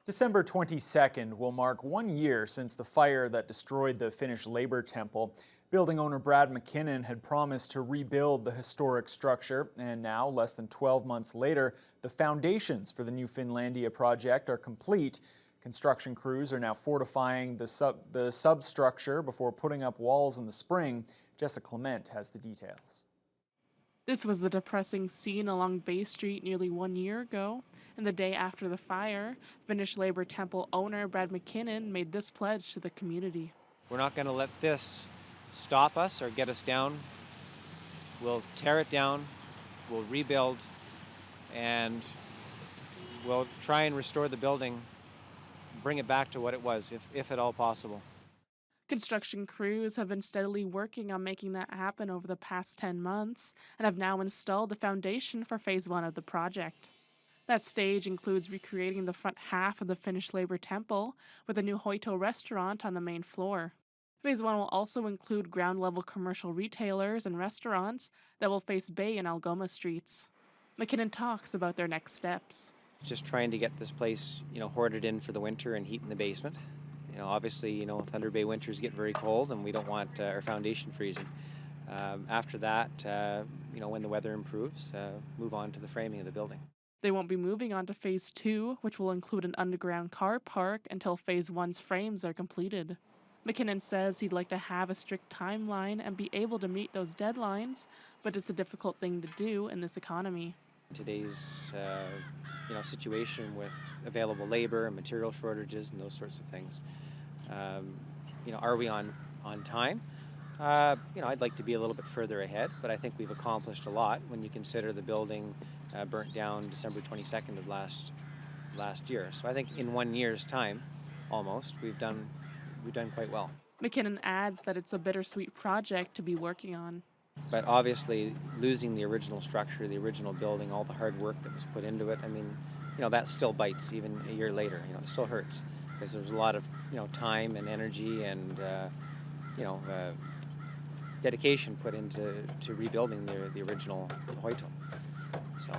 December 22nd will mark 1 year since the fire that destroyed the Finnish labor temple. Building owner Brad McKinnon had promised to rebuild the historic structure, and now, less than 12 months later, the foundations for the new Finlandia project are complete. Construction crews are now fortifying the substructure before putting up walls in the spring. Jessica Clement has the details. This was the depressing scene along Bay Street nearly 1 year ago, and the day after the fire, Finnish Labor Temple owner Brad McKinnon made this pledge to the community. We're not going to let this stop us or get us down. We'll tear it down, we'll rebuild, and we'll try and restore the building, bring it back to what it was, if at all possible. Construction crews have been steadily working on making that happen over the past 10 months and have now installed the foundation for phase 1 of the project. That stage includes recreating the front half of the Finnish Labor Temple with a new Hoito restaurant on the main floor. Phase 1 will also include ground-level commercial retailers and restaurants that will face Bay and Algoma streets. McKinnon talks about their next steps. Just trying to get this place, hoarded in for the winter and heat in the basement. Obviously, Thunder Bay winters get very cold and we don't want our foundation freezing. After that, when the weather improves, move on to the framing of the building. They won't be moving on to phase 2, which will include an underground car park until phase 1's frames are completed. McKinnon says he'd like to have a strict timeline and be able to meet those deadlines, but it's a difficult thing to do in this economy. Today's situation with available labor and material shortages and those sorts of things. Are we on time? I'd like to be a little bit further ahead, but I think we've accomplished a lot when you consider the building burnt down December 22nd of last year. So I think in 1 year's time, almost, we've done quite well. McKinnon adds that it's a bittersweet project to be working on. But obviously, losing the original structure, the original building, all the hard work that was put into it, that still bites even a year later. It still hurts because there's a lot of, time and energy and, dedication put into rebuilding the original Hoito. So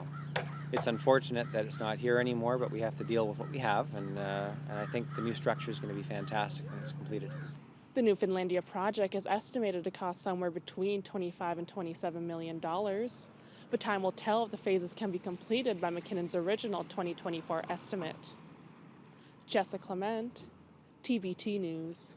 it's unfortunate that it's not here anymore, but we have to deal with what we have, and I think the new structure is going to be fantastic when it's completed. The new Finlandia project is estimated to cost somewhere between $25 and $27 million, but time will tell if the phases can be completed by McKinnon's original 2024 estimate. Jessica Clement, TBT News.